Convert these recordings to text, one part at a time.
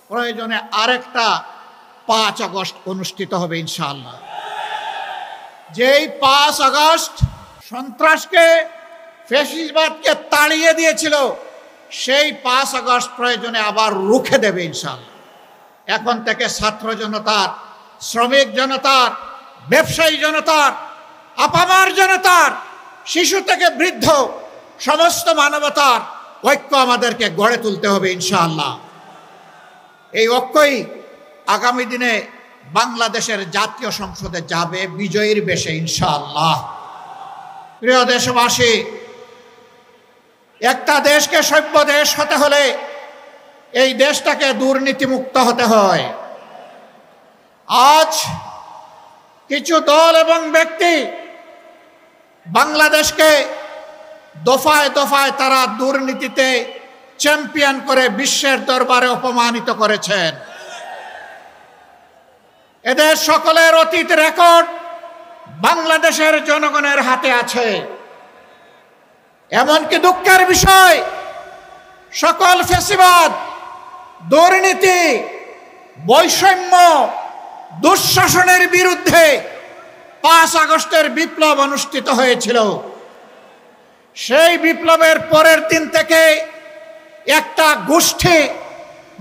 প্রয়োজনে আরেকটা 5 আগস্ট অনুষ্ঠিত হবে ইনশাআল্লাহ। যেই 5 আগস্ট সন্ত্রাসকে, ফ্যাসিবাদকে তাড়িয়ে দিয়েছিল, সেই 5 আগস্ট প্রয়োজনে আবার রুখে দেবে ইনশাআল্লাহ। এখন থেকে ছাত্র জনতার, শ্রমিক জনতার, ব্যবসায়ী জনতার, আপামার জনতার, শিশু থেকে বৃদ্ধ সমস্ত মানবতার ঐক্য আমাদেরকে গড়ে তুলতে হবে ইনশাআল্লাহ। এই ঐক্যই আগামী দিনে বাংলাদেশের জাতীয় সংসদে যাবে বিজয়ীর বেশে ইনশাআল্লাহ। প্রিয় দেশবাসী, একটা দেশকে সভ্য দেশ হতে হলে এই দেশটাকে দুর্নীতিমুক্ত হতে হয়। আজ কিছু দল এবং ব্যক্তি বাংলাদেশকে দফায় দফায় তারা দুর্নীতিতে চ্যাম্পিয়ন করে বিশ্বের দরবারে অপমানিত করেছেন। এদের সকলের অতীত রেকর্ড বাংলাদেশের জনগণের হাতে আছে। এমনকি দুঃখের বিষয়, সকল ফ্যাসিবাদ, দুর্নীতি, বৈষম্য, দুঃশাসনের বিরুদ্ধে 5 আগস্টের বিপ্লব অনুষ্ঠিত হয়েছিল। সেই বিপ্লবের পরের দিন থেকে একটা গোষ্ঠী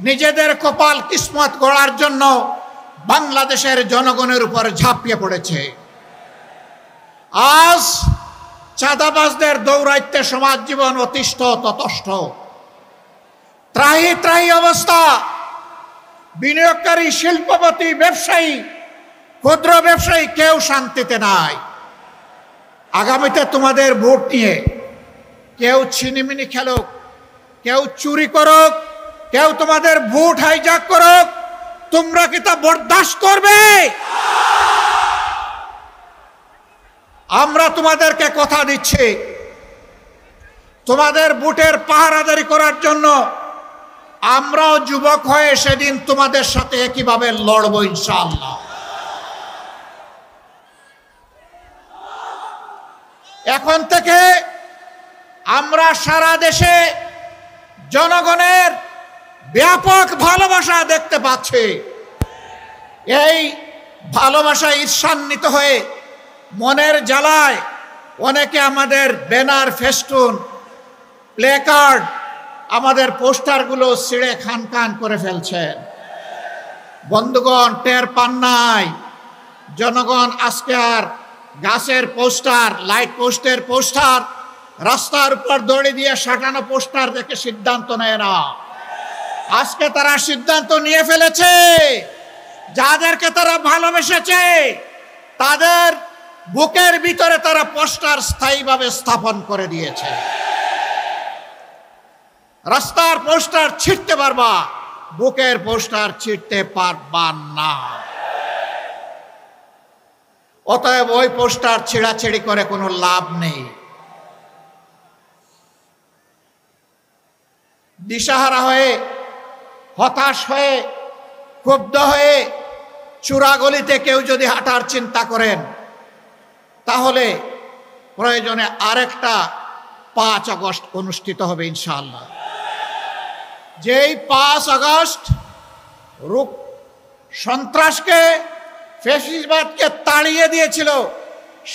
নিজেদের কপাল কিসমত গড়ার জন্য বাংলাদেশের জনগণের উপর ঝাঁপিয়ে পড়েছে। আজ চাঁদাবাজদের দৌরাত্ম্যে সমাজ জীবন অতিষ্ঠ ততষ্ঠ, ত্রাহি ত্রাহি অবস্থা। বিনিয়োগকারী, শিল্পপতি, ব্যবসায়ী, ক্ষুদ্র ব্যবসায়ী কেউ শান্তিতে নাই। আগামীতে তোমাদের ভোট নিয়ে কেউ ছিনিমিনি খেলুক, কেউ চুরি করুক, কেউ তোমাদের ভোট হাইজ্যাক করুক, তোমরা কি তা বরদাস্ত করবে? আমরা তোমাদেরকে কথা দিচ্ছি, তোমাদের ভোটের পাহারাদারি করার জন্য আমরাও যুবক হয়ে সেদিন তোমাদের সাথে একইভাবে লড়বো ইনশাআল্লাহ। এখন থেকে আমরা সারা দেশে জনগণের ব্যাপক ভালোবাসা দেখতে পাচ্ছি। এই ভালোবাসায় ঈর্ষান্বিত হয়ে মনের জ্বালায় অনেকে আমাদের ব্যানার, ফেস্টুন, প্লেকার্ড, আমাদের পোস্টারগুলো ছিঁড়ে খান খান করে ফেলছেন। বন্ধুগণ, টের পান নাই জনগণ আজকে আর গাছের পোস্টার, লাইট পোস্টের পোস্টার, রাস্তার উপর দড়ি দিয়ে সাঁটানো পোস্টার দেখে সিদ্ধান্ত নেয় না। আজকে তারা সিদ্ধান্ত নিয়ে ফেলেছে, যাদেরকে তারা ভালোবেসেছে তাদের বুকের ভিতরে তারা পোস্টার স্থায়ীভাবে স্থাপন করে দিয়েছে। রাস্তার পোস্টার ছিঁড়তে পারবা, বুকের পোস্টার ছিঁড়তে পারবা না। অতএব ওই পোস্টার ছিঁড়াছিঁড়ি করে কোনো লাভ নেই। দিশাহারা হয়ে, হতাশ হয়ে, ক্ষুব্ধ হয়ে চূড়াগলিতে কেউ যদি হাঁটার চিন্তা করেন, তাহলে প্রয়োজনে আরেকটা 5 আগস্ট অনুষ্ঠিত হবে ইনশাআল্লাহ। যেই 5 আগস্ট সন্ত্রাসকে, ফ্যাসিবাদকে তাড়িয়ে দিয়েছিল,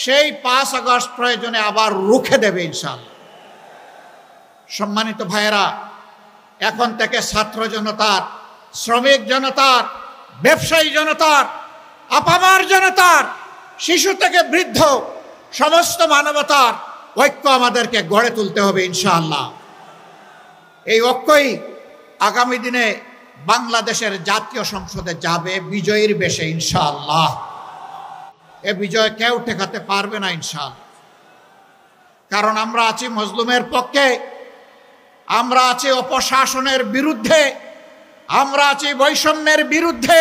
সেই 5 আগস্ট প্রয়োজনে আবার রুখে দেবে ইনশাআল্লাহ। সম্মানিত ভাইয়েরা, এখন থেকে ছাত্র জনতার, শ্রমিক জনতার, ব্যবসায়ী জনতার, আপামার জনতার, শিশু থেকে বৃদ্ধ সমস্ত মানবতার ঐক্য আমাদেরকে গড়ে তুলতে হবে ইনশাআল্লাহ। এই ঐক্যই আগামী দিনে বাংলাদেশের জাতীয় সংসদে যাবে বিজয়ীর বেশে ইনশাআল্লাহ। এ বিজয় কেউ ঠেকাতে পারবে না ইনশাআল্লাহ। কারণ আমরা আছি মজলুমের পক্ষে, আমরা আছি অপশাসনের বিরুদ্ধে, আমরা আছি বৈষম্যের বিরুদ্ধে,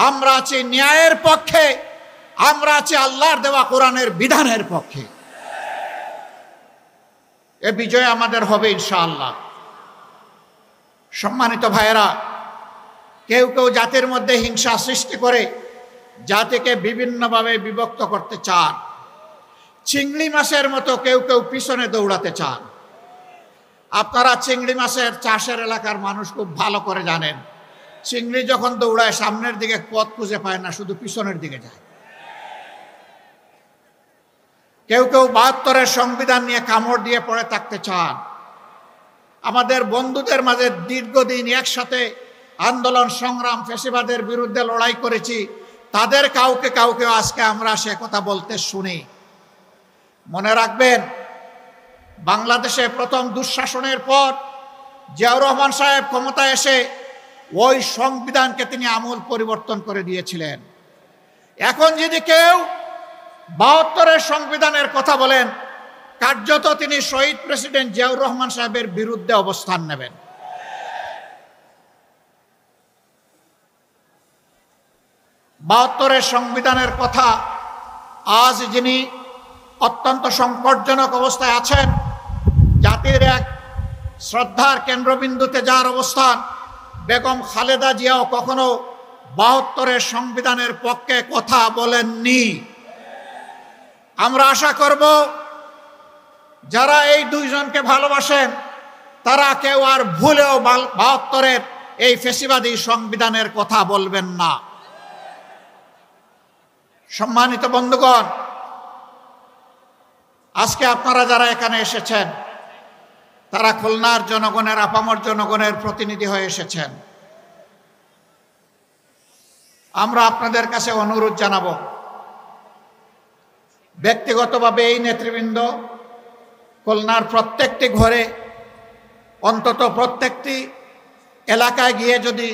আমরা আছি ন্যায়ের পক্ষে, আমরা আছি আল্লাহর দেওয়া কোরআনের বিধানের পক্ষে। এ বিজয় আমাদের হবে ইনশাআল্লাহ। সম্মানিত ভাইয়েরা, কেউ কেউ জাতির মধ্যে হিংসা সৃষ্টি করে জাতিকে বিভিন্নভাবে বিভক্ত করতে চান। চিংড়ি মাছের মতো কেউ কেউ পিছনে দৌড়াতে চান। আপনারা চিংড়ি মাছের চাষের এলাকার মানুষ খুব ভালো করে জানেন, চিংড়ি যখন দৌড়ায় সামনের দিকে পথ খুঁজে পায় না, শুধু পিছনের দিকে যায়। কেউ কেউ ৭২-এর সংবিধান নিয়ে কামড় দিয়ে পড়ে থাকতে চান। আমাদের বন্ধুদের মাঝে দীর্ঘদিন একসাথে আন্দোলন সংগ্রাম ফ্যাসিবাদের বিরুদ্ধে লড়াই করেছি, তাদের কাউকে কাউকে আজকে আমরা সে কথা বলতে শুনি। মনে রাখবেন, বাংলাদেশে প্রথম দুঃশাসনের পর জিয়াউর রহমান সাহেব ক্ষমতায় এসে ওই সংবিধানকে তিনি আমূল পরিবর্তন করে দিয়েছিলেন। এখন যদি কেউ ৭২-এর সংবিধানের কথা বলেন, কার্যত তিনি শহীদ প্রেসিডেন্ট জিয়াউর রহমান সাহেবের বিরুদ্ধে অবস্থান নেবেন। ৭২-এর সংবিধানের কথা আজ যিনি অত্যন্ত সংকটজনক অবস্থায় আছেন, জাতির এক শ্রদ্ধার কেন্দ্রবিন্দুতে যার অবস্থান, বেগম খালেদা জিয়াও কখনো ৭২-এর সংবিধানের পক্ষে কথা বলেননি। আমরা আশা করব যারা এই দুইজনকে ভালোবাসেন তারা কেউ আর ভুলেও ৭২-এর এই ফ্যাসিবাদী সংবিধানের কথা বলবেন না। সম্মানিত বন্ধুগণ, আজকে আপনারা যারা এখানে এসেছেন তারা খুলনার জনগণের, আপামর জনগণের প্রতিনিধি হয়ে এসেছেন। আমরা আপনাদের কাছে অনুরোধ জানাব, ব্যক্তিগতভাবে এই নেতৃবৃন্দ খুলনার প্রত্যেকটি ঘরে, অন্তত প্রত্যেকটি এলাকায় গিয়ে যদি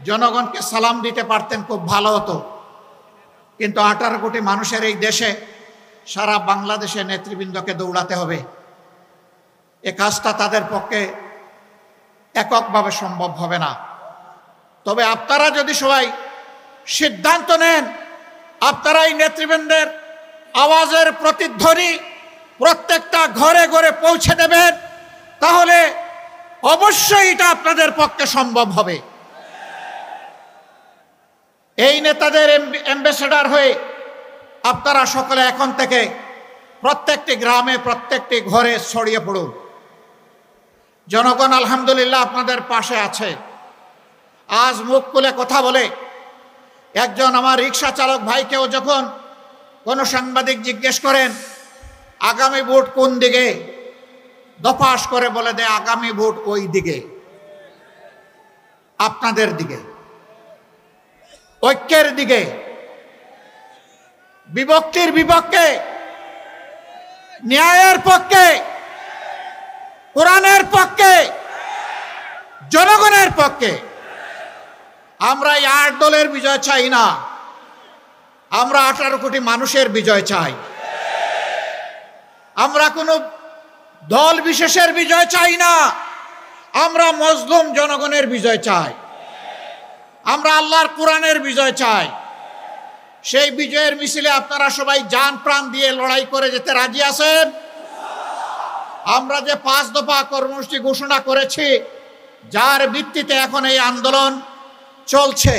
জনগণকে সালাম দিতে পারতেন খুব ভালো হতো। কিন্তু 18 কোটি মানুষের এই দেশে সারা বাংলাদেশে নেতৃবৃন্দকে দৌড়াতে হবে, এ কাজটা তাদের পক্ষে এককভাবে সম্ভব হবে না। তবে আপনারা যদি সবাই সিদ্ধান্ত নেন, আপনারা এই নেতৃবৃন্দের আওয়াজের প্রতিধ্বনি প্রত্যেকটা ঘরে ঘরে পৌঁছে দেবেন, তাহলে অবশ্যই এটা আপনাদের পক্ষে সম্ভব হবে। এই নেতাদের অ্যাম্বাসেডর হয়ে আপনারা সকলে এখন থেকে প্রত্যেকটি গ্রামে, প্রত্যেকটি ঘরে ছড়িয়ে পড়ুন। জনগণ আলহামদুলিল্লাহ আপনাদের পাশে আছে। আজ মুখ খুলে কথা বলে একজন আমার রিক্সা চালক ভাইকেও যখন কোনো সাংবাদিক জিজ্ঞেস করেন আগামী ভোট কোন দিকে, দফাস করে বলে দেয় আগামী ভোট ওই দিকে, আপনাদের দিকে, ঐক্যের দিকে, বিভক্তির বিপক্ষে, ন্যায়ের পক্ষে, কোরআনের পক্ষে, জনগণের পক্ষে। আমরা এই 8 দলের বিজয় চাই না, আমরা 18 কোটি মানুষের বিজয় চাই। আমরা কোনো দল বিশেষের বিজয় চাই না, আমরা মজলুম জনগণের বিজয় চাই, আমরা আল্লাহর কোরআনের বিজয় চাই। সেই বিজয়ের মিছিলে আপনারা সবাই জান প্রাণ দিয়ে লড়াই করে যেতে রাজি আছেন? আমরা যে 5 দফা কর্মসূচি ঘোষণা করেছি, যার ভিত্তিতে এখন এই আন্দোলন চলছে,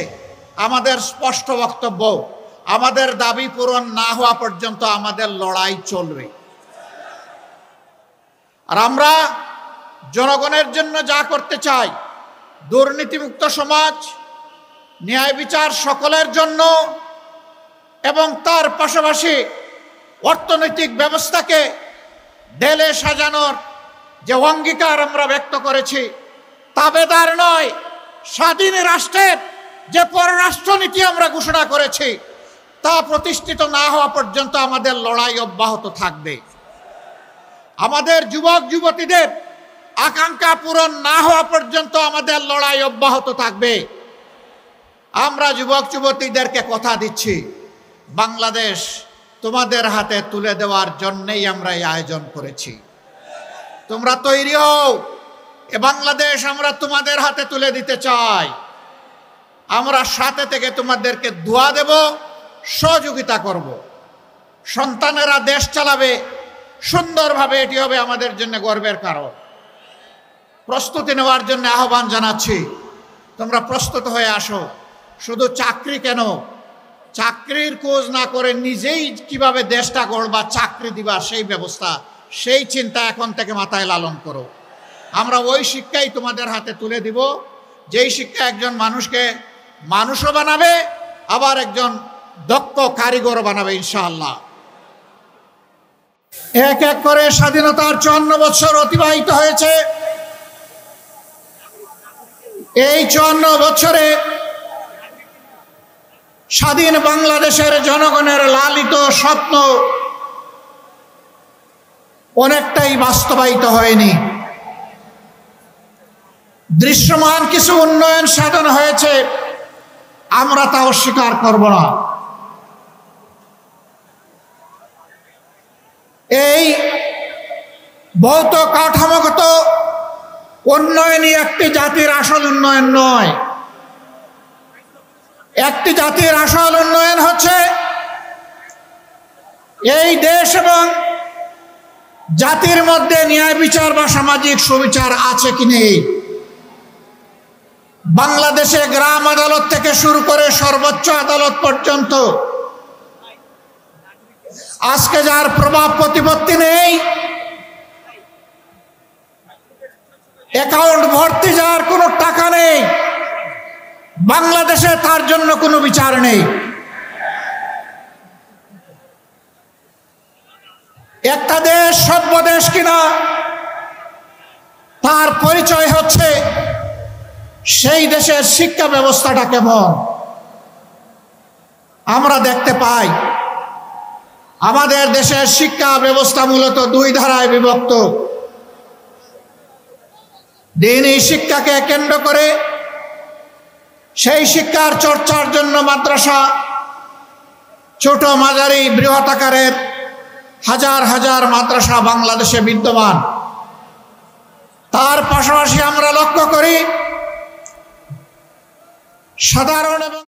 আমাদের স্পষ্ট বক্তব্য, আমাদের দাবি পূরণ না হওয়া পর্যন্ত আমাদের লড়াই চলবে। আর আমরা জনগণের জন্য যা করতে চাই, দুর্নীতিমুক্ত সমাজ, ন্যায় বিচার সকলের জন্য, এবং তার পাশাপাশি অর্থনৈতিক ব্যবস্থাকে ঢেলে সাজানোর যে অঙ্গীকার আমরা ব্যক্ত করেছি, তাবেদার নয়, স্বাধীন রাষ্ট্রের যে পররাষ্ট্রনীতি আমরা ঘোষণা করেছি, তা প্রতিষ্ঠিত না হওয়া পর্যন্ত আমাদের লড়াই অব্যাহত থাকবে। আমাদের যুবক যুবতীদের আকাঙ্ক্ষা পূরণ না হওয়া পর্যন্ত আমাদের লড়াই অব্যাহত থাকবে। আমরা যুবক যুবতীদেরকে কথা দিচ্ছি, বাংলাদেশ তোমাদের হাতে তুলে দেওয়ার জন্যই আমরা এই আয়োজন করেছি। তোমরা তৈরি হও, এ বাংলাদেশ আমরা তোমাদের হাতে তুলে দিতে চাই। আমরা সাথে থেকে তোমাদেরকে দোয়া দেব, সহযোগিতা করব। সন্তানেরা দেশ চালাবে সুন্দরভাবে, এটি হবে আমাদের জন্য গর্বের কারণ। প্রস্তুতি নেওয়ার জন্য আহ্বান জানাচ্ছি, তোমরা প্রস্তুত হয়ে আসো। শুধু চাকরি কেন, চাকরির খোঁজ না করে নিজেই কিভাবে দেশটা গড়বা, চাকরি দিবা, সেই ব্যবস্থা, সেই চিন্তা এখন থেকে মাথায় লালন করো। আমরা ওই শিক্ষাই তোমাদের হাতে তুলে দিব। যেই শিক্ষা একজন মানুষকে মানুষও বানাবে, আবার একজন দক্ষ কারিগর বানাবে ইনশাআল্লাহ। এক এক করে স্বাধীনতার 54 বছর অতিবাহিত হয়েছে। এই 54 বছরে স্বাধীন বাংলাদেশের জনগণের লালিত স্বপ্ন অনেকটাই বাস্তবায়িত হয়নি। দৃশ্যমান কিছু উন্নয়ন সাধন হয়েছে, আমরা তা অস্বীকার করব না। এই ভৌত কাঠামোগত উন্নয়নই একটি জাতির আসল উন্নয়ন নয়। একটি জাতির আসল উন্নয়ন হচ্ছে এই দেশ এবং জাতির মধ্যে ন্যায় বিচার বা সামাজিক সুবিচার আছে কি নেই। বাংলাদেশে গ্রাম আদালত থেকে শুরু করে সর্বোচ্চ আদালত পর্যন্ত আজকে যার প্রভাব প্রতিপত্তি নেই, অ্যাকাউন্ট ভর্তি যার কোনো টাকা নেই, বাংলাদেশে তার জন্য কোনো বিচার নেই। একটা দেশ সভ্য দেশ কিনা তার পরিচয় হচ্ছে সেই দেশের শিক্ষা ব্যবস্থাটা কেমন। আমরা দেখতে পাই আমাদের দেশের শিক্ষা ব্যবস্থা মূলত দুই ধারায় বিভক্ত। দ্বীনি শিক্ষাকে কেন্দ্র করে সেই শিক্ষার চর্চার জন্য মাদ্রাসা, ছোট মাঝারি বৃহৎ আকারের হাজার হাজার মাদ্রাসা বাংলাদেশে বিদ্যমান। তার পাশাপাশি আমরা লক্ষ্য করি সাধারণ এবং